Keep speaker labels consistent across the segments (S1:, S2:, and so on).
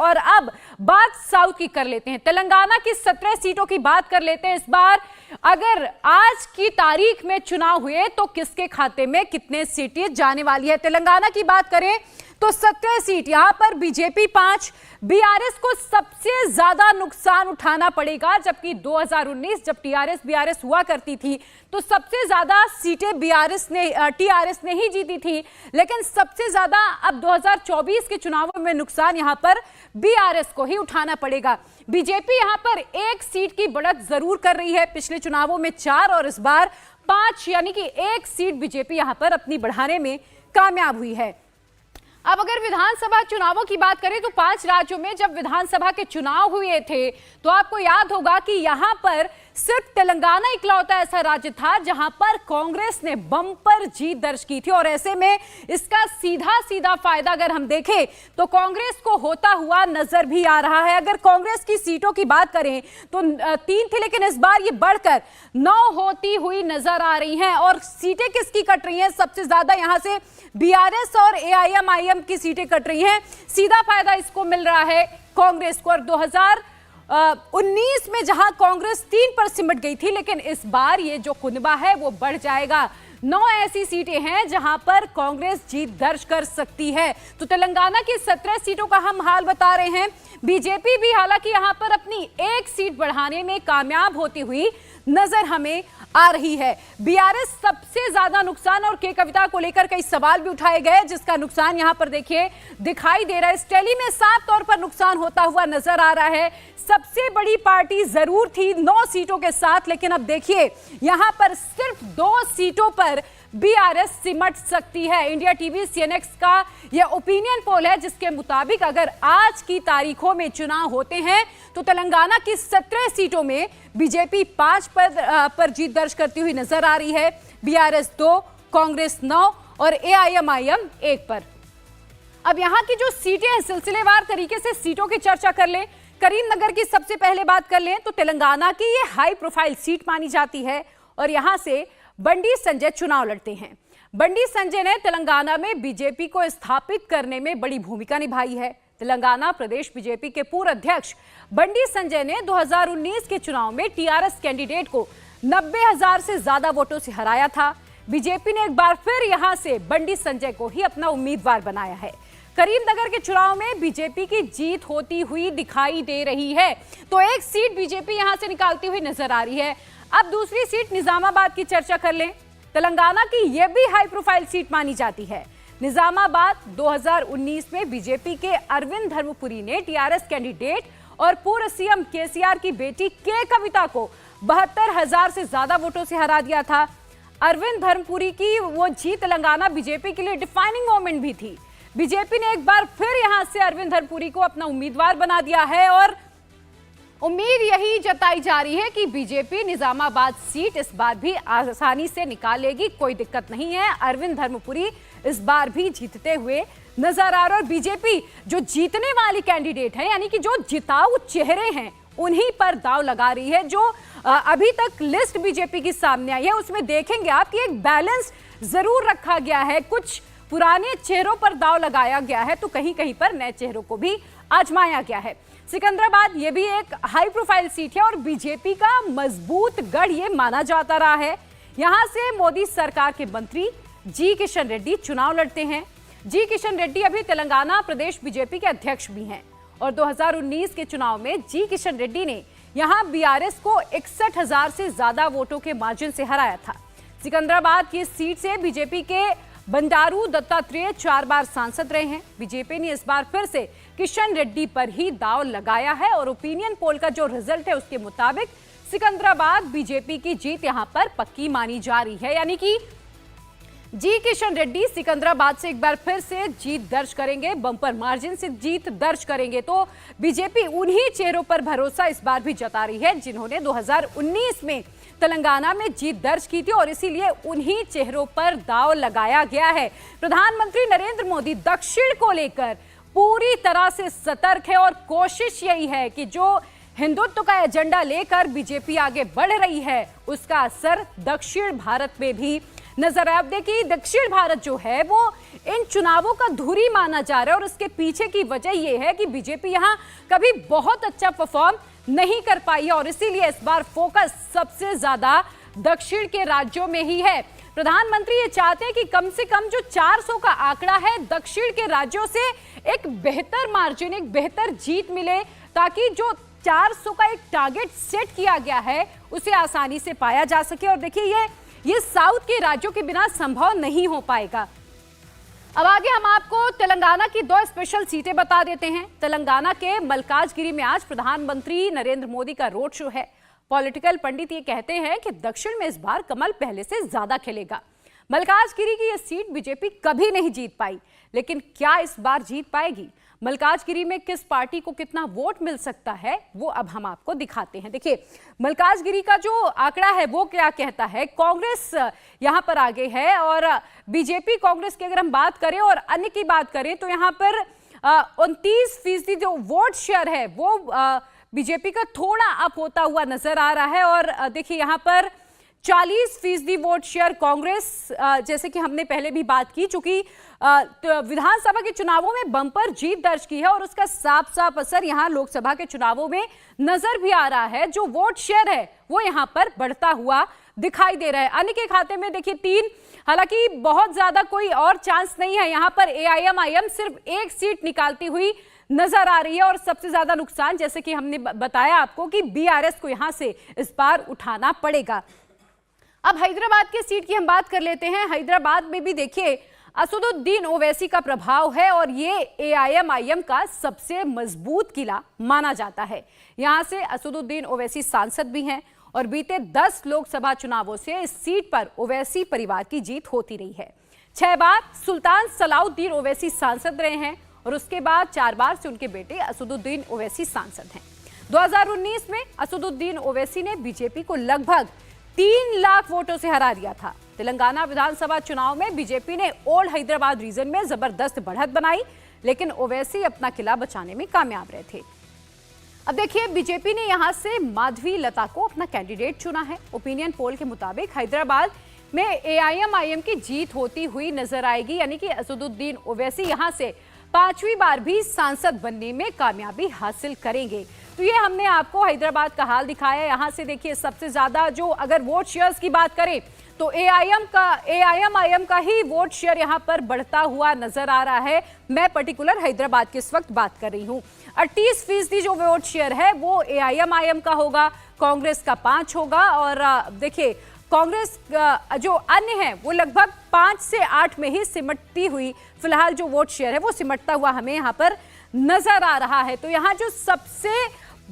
S1: और अब बात साउथ की कर लेते हैं। तेलंगाना की 17 सीटों की बात कर लेते हैं। इस बार अगर आज की तारीख में चुनाव हुए तो किसके खाते में कितने सीटें जाने वाली है। तेलंगाना की बात करें तो 17 सीट, यहां पर बीजेपी 5, बीआरएस को सबसे ज्यादा नुकसान उठाना पड़ेगा, जबकि 2019 जब टीआरएस बीआरएस हुआ करती थी तो सबसे ज्यादा सीटें टीआरएस ने ही जीती थी, लेकिन सबसे ज्यादा अब 2024 के चुनावों में नुकसान यहां पर बीआरएस को ही उठाना पड़ेगा। बीजेपी यहां पर 1 सीट की बढ़त जरूर कर रही है, पिछले चुनावों में 4 और इस बार 5, यानी कि 1 सीट बीजेपी यहां पर अपनी बढ़ाने में कामयाब हुई है। अब अगर विधानसभा चुनावों की बात करें तो 5 राज्यों में जब विधानसभा के चुनाव हुए थे तो आपको याद होगा कि यहां पर सिर्फ तेलंगाना इकलौता ऐसा राज्य था जहां पर कांग्रेस ने बम्पर जीत दर्ज की थी, और ऐसे में इसका सीधा सीधा फायदा अगर हम देखें तो कांग्रेस को होता हुआ नजर भी आ रहा है। अगर कांग्रेस की सीटों की बात करें तो 3 थी, लेकिन इस बार ये बढ़कर 9 होती हुई नजर आ रही हैं। और सीटें किसकी कट रही हैं? सबसे ज्यादा यहां से बीआरएस और एआईएमआईएम की सीटें कट रही हैं। सीधा फायदा इसको मिल रहा है कांग्रेस को। और 2019 में जहां कांग्रेस 3 पर सिमट गई थी, लेकिन इस बार ये जो कुनबा है वो बढ़ जाएगा। 9 ऐसी सीटें हैं जहां पर कांग्रेस जीत दर्ज कर सकती है। तो तेलंगाना की 17 सीटों का हम हाल बता रहे हैं। बीजेपी भी हालांकि यहां पर अपनी 1 सीट बढ़ाने में कामयाब होती हुई नजर हमें आ रही है। बीआरएस सबसे ज्यादा नुकसान, और के कविता को लेकर कई सवाल भी उठाए गए, जिसका नुकसान यहां पर देखिए दिखाई दे रहा है। इस टैली में साफ तौर पर नुकसान होता हुआ नजर आ रहा है। सबसे बड़ी पार्टी जरूर थी 9 सीटों के साथ, लेकिन अब देखिए यहां पर सिर्फ 2 सीटों पर बीआरएस सिमट सकती है। इंडिया टीवी सीएनएक्स का यह ओपिनियन पोल है, जिसके मुताबिक अगर आज की तारीखों में चुनाव होते हैं तो तेलंगाना की 17 सीटों में बीजेपी 5 पर जीत दर्ज करती हुई नजर आ रही है, बीआरएस 2, कांग्रेस 9 और एआईएमआईएम 1 पर। अब यहां की जो सीटें हैं सिलसिलेवार तरीके से सीटों की चर्चा कर लें। करीमनगर की सबसे पहले बात कर लें तो तेलंगाना की ये हाई प्रोफाइल सीट मानी जाती है, और यहां से बंडी संजय चुनाव लड़ते हैं। बंडी संजय ने तेलंगाना में बीजेपी को स्थापित करने में बड़ी भूमिका निभाई है। तेलंगाना प्रदेश बीजेपी के पूर्व अध्यक्ष बंडी संजय ने 2019 के चुनाव में टीआरएस कैंडिडेट को 90,000 से ज्यादा वोटों से हराया था। बीजेपी ने एक बार फिर यहां से बंडी संजय को ही अपना उम्मीदवार बनाया है। करीमनगर के चुनाव में बीजेपी की जीत होती हुई दिखाई दे रही है, तो 1 सीट बीजेपी यहां से निकालती हुई नजर आ रही है। अब दूसरी सीट निजामाबाद की चर्चा कर लें। तेलंगाना की यह भी हाई प्रोफाइल सीट मानी जाती है। निजामाबाद 2019 में बीजेपी के अरविंद धर्मपुरी ने टीआरएस कैंडिडेट और पूर्व सीएम केसीआर की बेटी के कविता को 72,000 से ज्यादा वोटों से हरा दिया था। अरविंद धर्मपुरी की वो जीत तेलंगाना बीजेपी के लिए डिफाइनिंग मोमेंट भी थी। बीजेपी ने एक बार फिर यहां से अरविंद धर्मपुरी को अपना उम्मीदवार बना दिया है, और उम्मीद यही जताई जा रही है कि बीजेपी निजामाबाद सीट इस बार भी आसानी से निकालेगी, कोई दिक्कत नहीं है। अरविंद धर्मपुरी इस बार भी जीतते हुए नजर आ रहा है, और बीजेपी जो जीतने वाली कैंडिडेट है, यानी कि जो जिताऊ चेहरे हैं, उन्हीं पर दाव लगा रही है। जो अभी तक लिस्ट बीजेपी की सामने आई है उसमें देखेंगे आप कि एक बैलेंस जरूर रखा गया है। कुछ पुराने चेहरों पर दाव लगाया गया है तो कहीं कहीं पर नए चेहरों को भी आजमाया गया है। सिकंदराबाद ये भी एक हाई प्रोफाइल सीट है और बीजेपी का मजबूत गढ़ ये माना जाता रहा है। यहां से मोदी सरकार के मंत्री जी किशन रेड्डी चुनाव लड़ते हैं। जी किशन रेड्डी अभी तेलंगाना प्रदेश बीजेपी के अध्यक्ष भी हैं, और 2019 के चुनाव में जी किशन रेड्डी ने यहां बीआरएस को 61,000 से ज्यादा वोटों के मार्जिन से हराया था। सिकंदराबाद की सीट से बीजेपी के बंडारू दत्तात्रेय 4 बार सांसद रहे हैं। बीजेपी ने इस बार फिर से किशन रेड्डी पर ही दांव लगाया है, और ओपिनियन पोल का जो रिजल्ट है उसके मुताबिक सिकंदराबाद बीजेपी की जीत यहां पर पक्की मानी जा रही है, यानी कि जी किशन रेड्डी सिकंदराबाद से एक बार फिर से जीत दर्ज करेंगे, बम्पर मार्जिन से जीत दर्ज करेंगे। तो बीजेपी उन्हीं चेहरों पर भरोसा इस बार भी जता रही है जिन्होंने 2019 में तेलंगाना में जीत दर्ज की थी, और इसीलिए उन्हीं चेहरों पर दांव लगाया गया है। प्रधानमंत्री नरेंद्र मोदी दक्षिण को लेकर पूरी तरह से सतर्क है, और कोशिश यही है कि जो हिंदुत्व का एजेंडा लेकर बीजेपी आगे बढ़ रही है उसका असर दक्षिण भारत में भी नजर आया। अब देखिए, दक्षिण भारत जो है वो इन चुनावों का धुरी माना जा रहा है और उसके पीछे की वजह यह है कि बीजेपी यहां कभी बहुत अच्छा परफॉर्म नहीं कर पाई है और इसीलिए इस बार फोकस सबसे ज्यादा दक्षिण के राज्यों में ही है। प्रधानमंत्री ये चाहते हैं कि कम से कम जो 400 का आंकड़ा है, दक्षिण के राज्यों से एक बेहतर मार्जिन, एक बेहतर जीत मिले, ताकि जो 400 का एक टारगेट सेट किया गया है उसे आसानी से पाया जा सके। और देखिए, ये साउथ के राज्यों के बिना संभव नहीं हो पाएगा। अब आगे हम आपको तेलंगाना की 2 स्पेशल सीटें बता देते हैं। तेलंगाना के मलकाजगिरी में आज प्रधानमंत्री नरेंद्र मोदी का रोड शो है। पॉलिटिकल पंडित ये कहते हैं कि दक्षिण में इस बार कमल पहले से ज्यादा खिलेगा। मलकाजगिरी की यह सीट बीजेपी कभी नहीं जीत पाई, लेकिन क्या इस बार जीत पाएगी? मलकाजगिरी में किस पार्टी को कितना वोट मिल सकता है, वो अब हम आपको दिखाते हैं। देखिए, मलकाजगिरी का जो आंकड़ा है वो क्या कहता है। कांग्रेस यहां पर आगे है और बीजेपी कांग्रेस की अगर हम बात करें और अन्य की बात करें तो यहां पर 29% जो वोट शेयर है वो बीजेपी का थोड़ा अप होता हुआ नजर आ रहा है। और देखिए, यहां पर 40% वोट शेयर कांग्रेस, जैसे कि हमने पहले भी बात की, चूंकि विधानसभा के चुनावों में बम्पर जीत दर्ज की है और उसका साफ साफ असर यहां लोकसभा के चुनावों में नजर भी आ रहा है। जो वोट शेयर है वो यहां पर बढ़ता हुआ दिखाई दे रहा है। अन्य के खाते में देखिए 3, हालांकि बहुत ज्यादा कोई और चांस नहीं है। यहां पर AIMIM सिर्फ 1 सीट निकालती हुई नजर आ रही है और सबसे ज्यादा नुकसान, जैसे कि हमने बताया आपको, कि BRS को यहां से इस बार उठाना पड़ेगा। अब हैदराबाद की सीट की हम बात कर लेते हैं। हैदराबाद में भी देखिए असदुद्दीन ओवैसी का प्रभाव है और ये AIMIM का सबसे मजबूत किला माना जाता है। यहां से असदुद्दीन ओवैसी सांसद भी हैं और बीते 10 लोकसभा चुनावों से इस सीट पर ओवैसी परिवार की जीत होती रही है। 6 बार सुल्तान सलाउद्दीन ओवैसी सांसद रहे हैं और उसके बाद 4 बार से उनके बेटे असदुद्दीन ओवैसी सांसद हैं। 2019 में असदुद्दीन ओवैसी ने बीजेपी को लगभग 3 लाख वोटों से हरा दिया था। तेलंगाना विधानसभा चुनाव में बीजेपी ने ओल्ड हैदराबाद रीजन में जबरदस्त बढ़त बनाई, लेकिन ओवैसी अपना किला बचाने में कामयाब रहे थे। अब देखिए, बीजेपी ने यहां से माधवी लता को अपना कैंडिडेट चुना है। ओपिनियन पोल के मुताबिक हैदराबाद में AIMIM की जीत होती हुई नजर आएगी, यानी कि असदुद्दीन ओवैसी यहां से 5वीं बार भी सांसद बनने में कामयाबी हासिल करेंगे। तो ये हमने आपको हैदराबाद का हाल दिखाया। यहां से देखिए, सबसे ज्यादा जो अगर वोट शेयर्स की बात करें तो AIMIM का ही वोट शेयर यहां पर बढ़ता हुआ नजर आ रहा है। मैं पर्टिकुलर हैदराबाद की इस वक्त बात कर रही हूं। 38% जो वोट शेयर है वो AIMIM का होगा, कांग्रेस का 5 होगा और देखिए कांग्रेस जो अन्य है वो लगभग 5 से 8 में ही सिमटती हुई, फिलहाल जो वोट शेयर है वो सिमटता हुआ हमें यहां पर नजर आ रहा है। तो यहां जो सबसे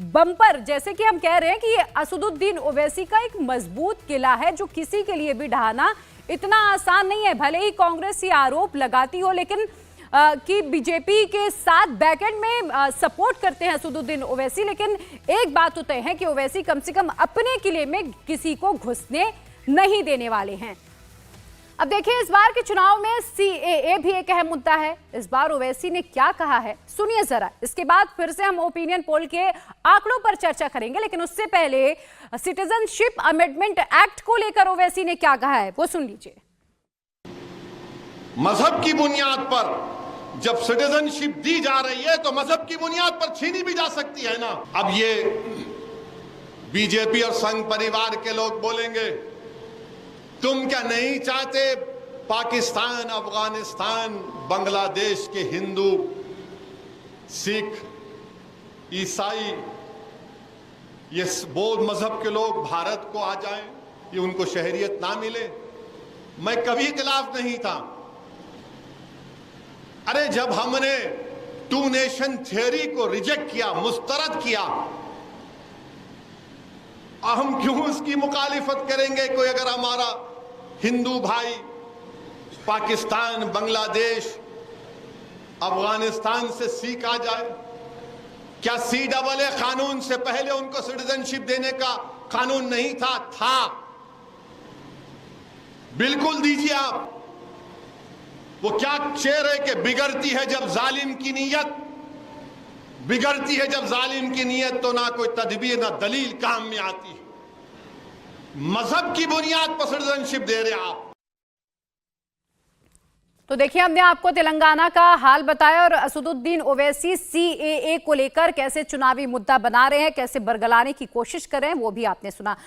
S1: बम्पर, जैसे कि हम कह रहे हैं कि ये असदुद्दीन ओवैसी का एक मजबूत किला है जो किसी के लिए भी ढहाना इतना आसान नहीं है। भले ही कांग्रेस ये आरोप लगाती हो, लेकिन कि बीजेपी के साथ बैकएंड में सपोर्ट करते हैं असदुद्दीन ओवैसी, लेकिन एक बात तो तय है कि ओवैसी कम से कम अपने किले में किसी को घुसने नहीं देने वाले हैं। अब देखिए, इस बार के चुनाव में CAA भी एक अहम मुद्दा है। इस बार ओवैसी ने क्या कहा है, सुनिए जरा। इसके बाद फिर से हम ओपिनियन पोल के आंकड़ों पर चर्चा करेंगे, लेकिन उससे पहले सिटीजनशिप अमेंडमेंट एक्ट को लेकर ओवैसी ने क्या कहा है वो सुन लीजिए।
S2: मजहब की बुनियाद पर जब सिटीजनशिप दी जा रही है तो मजहब की बुनियाद पर छीनी भी जा सकती है ना। अब ये बीजेपी और संघ परिवार के लोग बोलेंगे, तुम क्या नहीं चाहते पाकिस्तान, अफगानिस्तान, बांग्लादेश के हिंदू, सिख, ईसाई, ये बौद्ध मजहब के लोग भारत को आ जाएं, ये उनको शहरियत ना मिले? मैं कभी खिलाफ नहीं था। अरे जब हमने 2 नेशन थ्योरी को रिजेक्ट किया, मुस्तरद किया, हम क्यों उसकी मुखालिफत करेंगे? कोई अगर हमारा हिंदू भाई पाकिस्तान, बांग्लादेश, अफगानिस्तान से सिख आ जाए, क्या CAA कानून से पहले उनको सिटीजनशिप देने का कानून नहीं था? था, बिल्कुल दीजिए आप। वो क्या शेर है कि बिगड़ती है जब जालिम की नीयत, बिगड़ती है जब जालिम की नीयत तो ना कोई तदबीर ना दलील काम में आती है। मजहब की बुनियाद पर सिटीजनशिप दे रहे आप।
S1: तो देखिए, हमने आपको तेलंगाना का हाल बताया और असदुद्दीन ओवैसी सीएए को लेकर कैसे चुनावी मुद्दा बना रहे हैं, कैसे बरगलाने की कोशिश कर रहे हैं, वो भी आपने सुना।